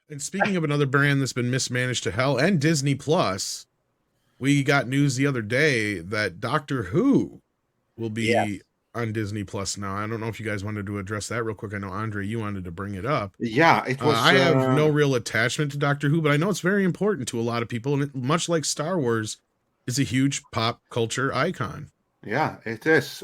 And speaking of another brand that's been mismanaged to hell, and Disney Plus, we got news the other day that Doctor Who will be Yes. on Disney Plus now. I don't know if you guys wanted to address that real quick. I know Andre, you wanted to bring it up. Yeah, it was. I have no real attachment to Doctor Who, but I know it's very important to a lot of people, and much like Star Wars, is a huge pop culture icon. Yeah, it is.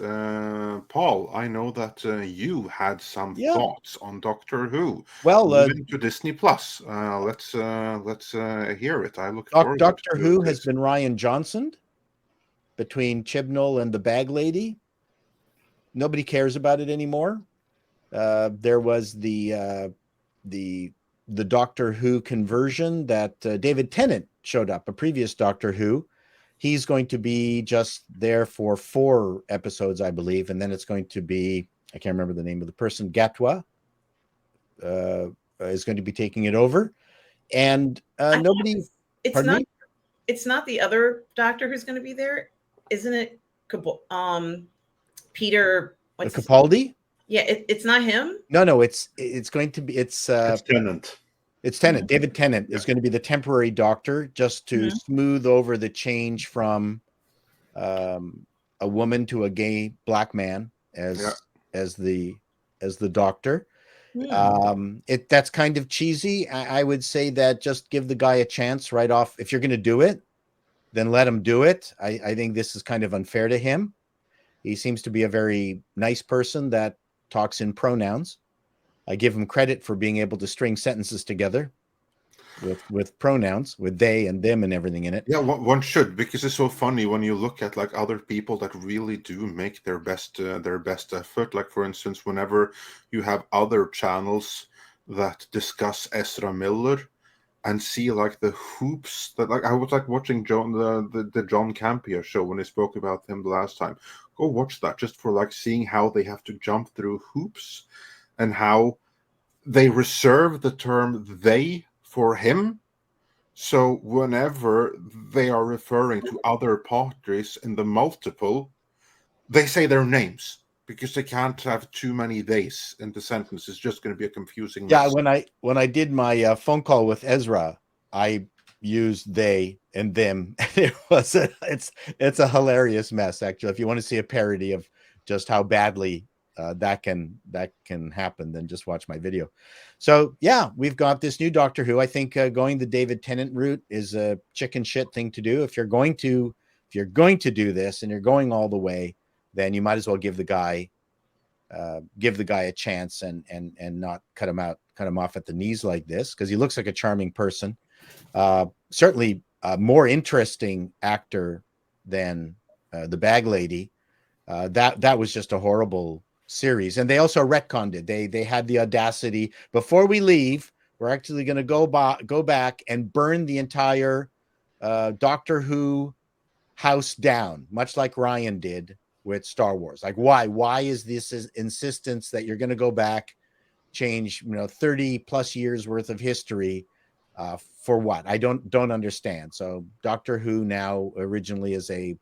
Paul, I know that you had some Yeah. thoughts on Doctor Who Well, moving to Disney Plus. Let's hear it. I look forward Doctor to Who has this. been Ryan Johnson between Chibnall and the Bag Lady. Nobody cares about it anymore. There was the Doctor Who conversion that David Tennant showed up, a previous Doctor Who. He's going to be just there for 4 episodes, I believe, and then it's going to be, I can't remember the name of the person, Gatwa is going to be taking it over, and nobody. It's Pardon not. me. It's not the other doctor who's going to be there, isn't it? Peter. What's Capaldi? Yeah, it's not him. No, it's going to be It's Tennant. It's Tennant. David Tennant is going to be the temporary doctor, just to smooth over the change from a woman to a gay black man as the doctor. That's kind of cheesy. I would say that just give the guy a chance right off. If you're going to do it, then let him do it. I think this is kind of unfair to him. He seems to be a very nice person that talks in pronouns. I give him credit for being able to string sentences together with pronouns, with they and them and everything in it. Yeah, one should, because it's so funny when you look at like other people that really do make their best effort. Like, for instance, whenever you have other channels that discuss Ezra Miller and see like the hoops that, like, I was like watching the John Campea show when he spoke about him the last time. Go watch that just for like seeing how they have to jump through hoops and how they reserve the term they for him. So whenever they are referring to other parties in the multiple, they say their names because they can't have too many theys in the sentence. It's just going to be a confusing mess. Yeah, when I did my phone call with Ezra, I used they and them. It's a hilarious mess, actually. If you want to see a parody of just how badly that can happen, then just watch my video. So yeah, we've got this new Doctor Who. I think going the David Tennant route is a chicken shit thing to do. If you're going to do this and you're going all the way, then you might as well give the guy a chance and not cut him off at the knees like this, because he looks like a charming person. Certainly a more interesting actor than the Bag Lady. That was just a horrible series, and they also retconned it. They had the audacity, before we leave, we're actually going to go back and burn the entire Doctor Who house down, much like Ryan did with Star Wars. Like, why is this insistence that you're going to go back, change 30 plus years worth of history for what? I don't understand. So Doctor Who now originally is they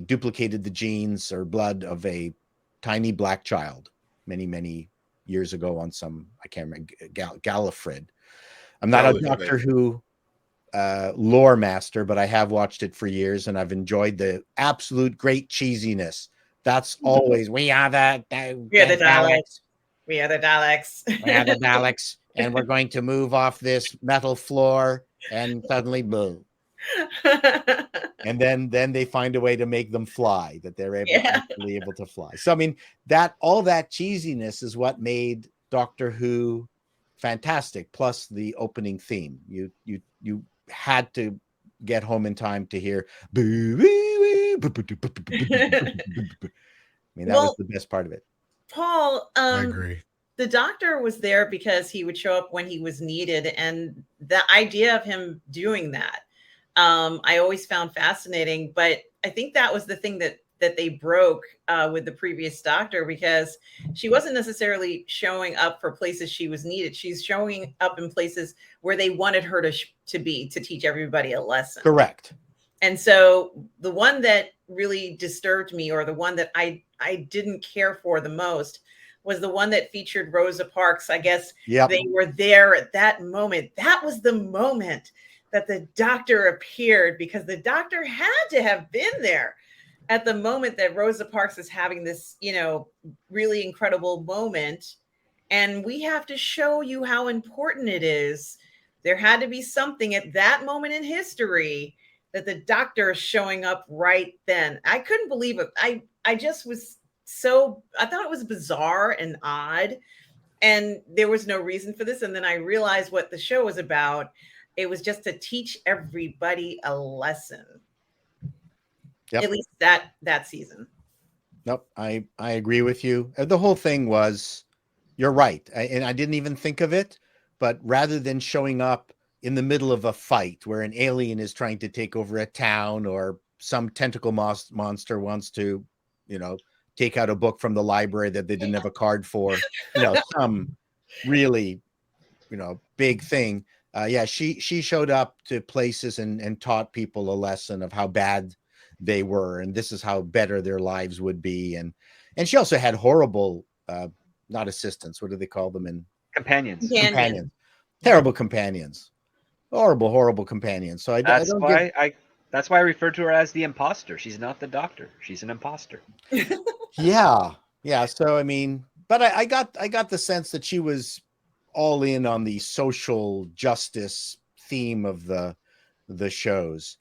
duplicated the genes or blood of a tiny black child many years ago on some, I can't remember, Gallifred. I'm not a Doctor Who lore master, but I have watched it for years, and I've enjoyed the absolute great cheesiness. That's always, we are the Daleks. We are the Daleks. We are the Daleks, and we're going to move off this metal floor, and suddenly, boom. And then they find a way to make them fly, that they're actually able to fly. So I mean, all that cheesiness is what made Doctor Who fantastic. Plus the opening theme, you had to get home in time to hear. I mean, that was the best part of it. Paul, I agree. The Doctor was there because he would show up when he was needed, and the idea of him doing that, I always found fascinating. But I think that was the thing that they broke with the previous Doctor, because she wasn't necessarily showing up for places she was needed. She's showing up in places where they wanted her to be, to teach everybody a lesson. Correct. And so the one that really disturbed me, or the one that I didn't care for the most, was the one that featured Rosa Parks. I guess Yep. they were there at that moment. That was the moment that the doctor appeared, because the doctor had to have been there at the moment that Rosa Parks is having this, really incredible moment. And we have to show you how important it is. There had to be something at that moment in history that the doctor is showing up right then. I couldn't believe it. I just was I thought it was bizarre and odd. And there was no reason for this. And then I realized what the show was about. It was just to teach everybody a lesson. Yep. At least that season. Nope, I agree with you. The whole thing was, you're right, and I didn't even think of it, but rather than showing up in the middle of a fight where an alien is trying to take over a town, or some tentacle monster wants to, take out a book from the library that they didn't have a card for, some really, big thing. She showed up to places and taught people a lesson of how bad they were, and this is how better their lives would be. And she also had horrible, not assistants, what do they call them? In companions. Terrible companions, horrible companions. So that's why I refer to her as the imposter. She's not the doctor, she's an imposter. yeah. So I mean, but I got the sense that she was all in on the social justice theme of the shows.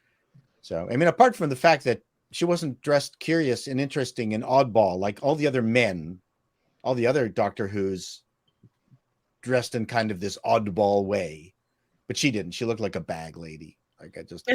So, I mean, apart from the fact that she wasn't dressed curious and interesting and oddball like all the other men, all the other Doctor Who's dressed in kind of this oddball way, but she didn't. She looked like a bag lady. Like I just.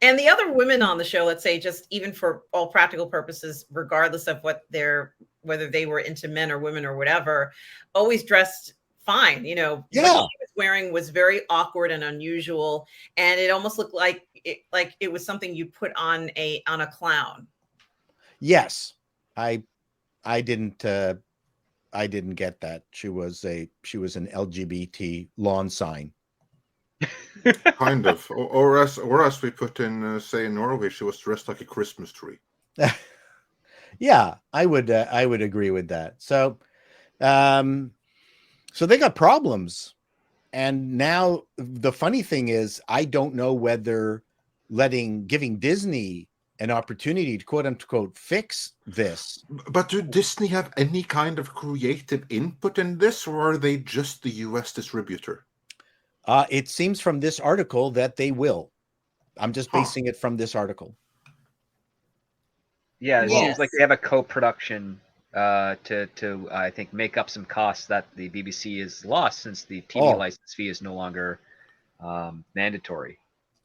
And the other women on the show, let's say, just even for all practical purposes, regardless of whether they were into men or women or whatever, always dressed fine. Yeah. What she was wearing was very awkward and unusual, and it almost looked like it was something you put on a clown. Yes, I didn't get that. She was an LGBT lawn sign. Kind of, or as we put in, say, in Norway, she was dressed like a Christmas tree. Yeah, I would agree with that. So, so they got problems, and now the funny thing is, I don't know whether giving Disney an opportunity to quote unquote fix this. But do Disney have any kind of creative input in this, or are they just the US distributor? It seems from this article that they will. I'm just basing it from this article. Yeah, it seems like they have a co-production to I think make up some costs that the BBC has lost since the TV license fee is no longer mandatory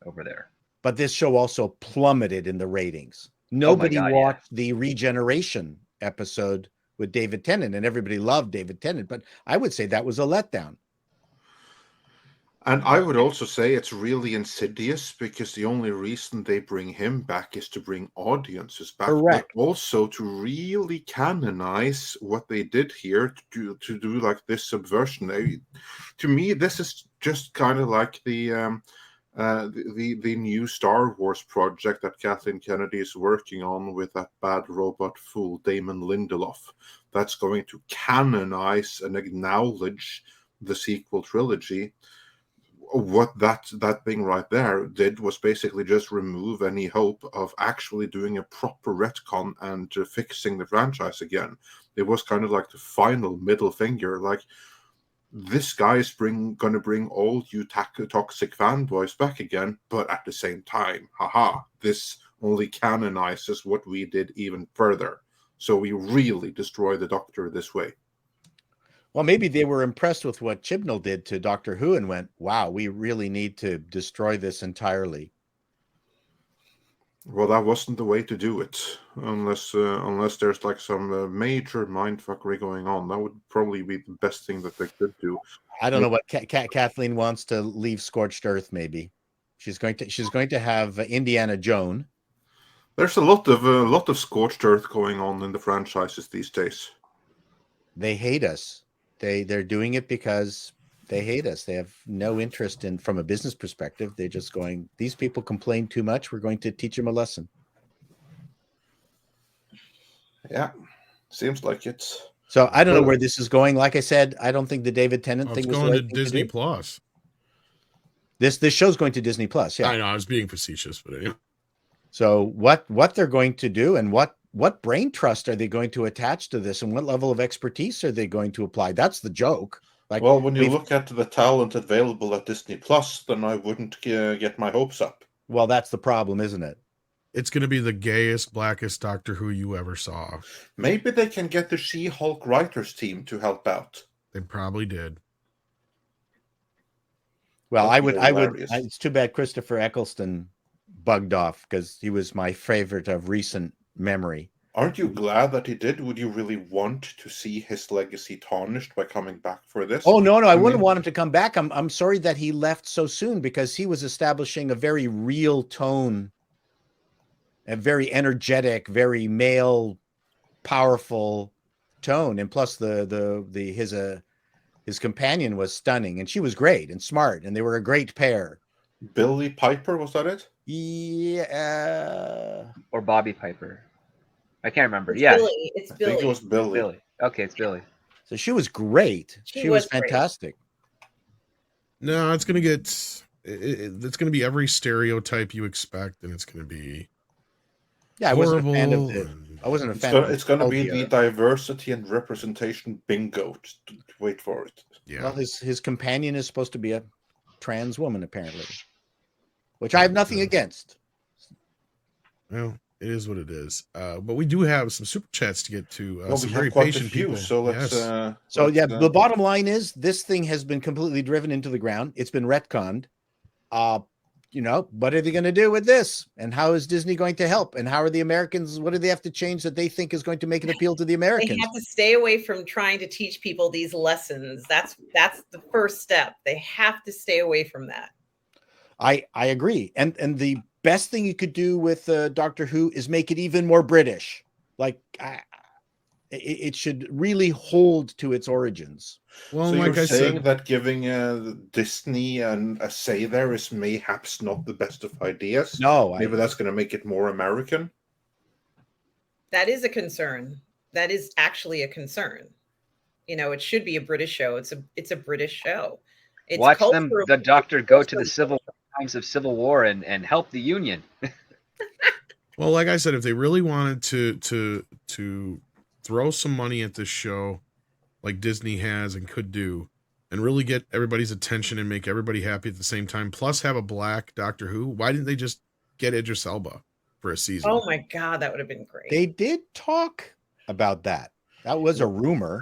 over there. But this show also plummeted in the ratings. Nobody watched the Regeneration episode with David Tennant, and everybody loved David Tennant, but I would say that was a letdown. And I would also say it's really insidious, because the only reason they bring him back is to bring audiences back. Correct. But also to really canonize what they did here, to do like this subversion. To me, this is just kind of like the new Star Wars project that Kathleen Kennedy is working on with that bad robot fool Damon Lindelof. That's going to canonize and acknowledge the sequel trilogy. What that thing right there did was basically just remove any hope of actually doing a proper retcon and fixing the franchise again. It was kind of like the final middle finger, like, this guy is going to bring all you toxic fanboys back again, but at the same time, this only canonizes what we did even further. So we really destroy the Doctor this way. Well, maybe they were impressed with what Chibnall did to Doctor Who and went, wow, we really need to destroy this entirely. Well, that wasn't the way to do it, unless there's like some major mindfuckery going on. That would probably be the best thing that they could do. I don't know what Kathleen wants to leave scorched earth. Maybe she's going to have Indiana Jones. There's a lot of scorched earth going on in the franchises these days. They hate us. They're doing it because they hate us. They have no interest in, from a business perspective. They're just going, these people complain too much. We're going to teach them a lesson. Yeah, seems like it. So I don't know Well- where this is going. Like I said, I don't think the David Tennant Oh, thing it's was the going right to thing Disney do. Plus. This show's going to Disney Plus. Yeah. I know I was being facetious, but anyway. So what they're going to do and what brain trust are they going to attach to this and what level of expertise are they going to apply? That's the joke. Like, Well, when you we've- look at the talent available at Disney Plus, then I wouldn't get my hopes up. well, that's the problem, isn't it? It's going to be the gayest, blackest Doctor Who you ever saw. Maybe they can get the She-Hulk writers team to help out. They probably did. Well, That'd be I would. hilarious. It's too bad Christopher Eccleston bugged off because he was my favorite of recent memory. Aren't you glad that he did? Would you really want to see his legacy tarnished by coming back for this? Oh no, I wouldn't mean- want him to come back. I'm sorry that he left so soon because he was establishing a very real tone, a very energetic, very male, powerful tone, and plus his companion was stunning and she was great and smart and they were a great pair. Billy Piper, was that it? Yeah. Or Bobby Piper. I can't remember. It's Yeah, Billy. It's I think it Billy. was Billy. Billy. Okay, it's Billy. So she was great. She She was was great. fantastic. No, it's going to get. It's going to be every stereotype you expect, and it's going to be Yeah, I wasn't a fan of horrible. the. and- I wasn't a It's fan. gonna, of it's gonna be the Phobia. diversity and representation bingo. Just wait for it. Yeah. Well, his companion is supposed to be a trans woman, apparently, which I have nothing Yeah. against. Well, it is what it is. But we do have some super chats to get to. Well, Some we very have quite a patient few, people. so let's. Yes. So let's, yeah, the bottom line is this thing has been completely driven into the ground. It's been retconned. What are they going to do with this? And how is Disney going to help? And how are the Americans? What do they have to change that they think is going to make it appeal to the They Americans? have to stay away from trying to teach people these lessons. That's the first step. They have to stay away from that. I agree. And the best thing you could do with Doctor Who is make it even more British. Like it should really hold to its origins. Well, so like you're I saying said, that giving Disney a say there is mayhaps not the best of ideas. No, Maybe that's going to make it more American. That is a concern. That is actually a concern. It should be a British show. It's a British show. It's Watch them, cultural- the Doctor, go to the times of Civil War and help the Union. well, like I said, if they really wanted to throw some money at this show, like Disney has and could do, and really get everybody's attention and make everybody happy at the same time, plus have a black Doctor Who, why didn't they just get Idris Elba for a season? Oh my God, that would have been great. they did talk about that. That was a rumor.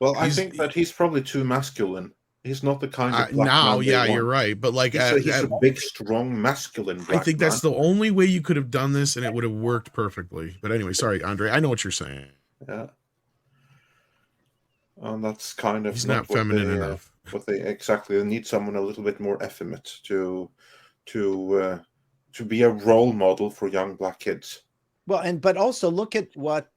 Well, I He's- think that he's probably too masculine. He's not the kind of black now, man they yeah, want. you're right. But like, He's a big, strong, masculine black I think that's man. the only way you could have done this, and it would have worked perfectly. But anyway, sorry, Andre. I know what you're saying. Yeah. And that's kind of He's not what feminine they, enough. What they exactly they need someone a little bit more effeminate to be a role model for young black kids. Well, but also look at what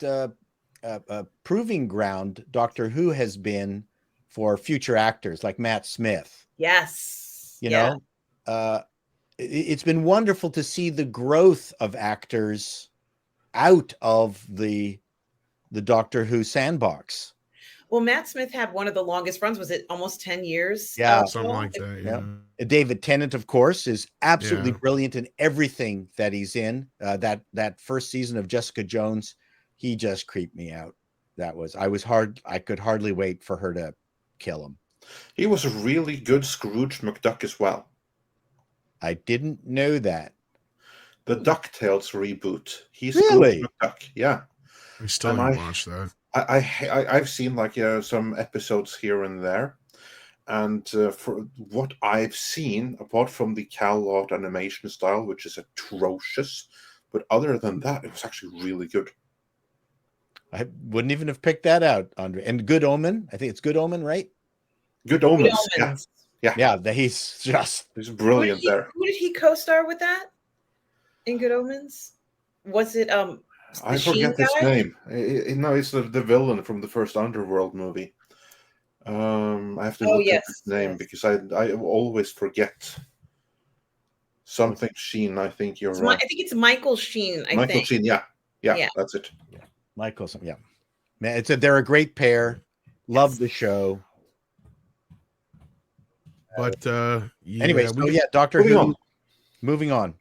proving ground Doctor Who has been for future actors like Matt Smith. Yes. You know, it's been wonderful to see the growth of actors out of the Doctor Who sandbox. Well, Matt Smith had one of the longest runs. Was it almost 10 years? Yeah. Something like that. Yeah. Yeah. David Tennant, of course, is absolutely Yeah. brilliant in everything that he's in. That first season of Jessica Jones, he just creeped me out. I could hardly wait for her to kill him. He was a really good Scrooge McDuck as well. I didn't know that. The DuckTales reboot. He's Really? Scrooge McDuck. Yeah. I still And haven't I- watched that. I've seen like some episodes here and there, and for what I've seen, apart from the Cal art animation style, which is atrocious, but other than that, it was actually really good. I wouldn't even have picked that out, Andre. And Good Omen, I think it's Good Omen, right? Good Good Omens. Omens. Yeah, he's just He's brilliant there. Who did he co-star with that in Good Omens? Was it I the Sheen forget his guy? name. No, it's the villain from the first Underworld movie. I have to Oh, look yes, up his name yes. because I always forget. Something Sheen, I think you're I right. think it's Michael Sheen. I Michael think. Sheen, yeah, Yeah. that's it. Michael. Yeah. Man, they're a great pair. Love the show. But Anyway, we Doctor Moving Who. on. Moving on.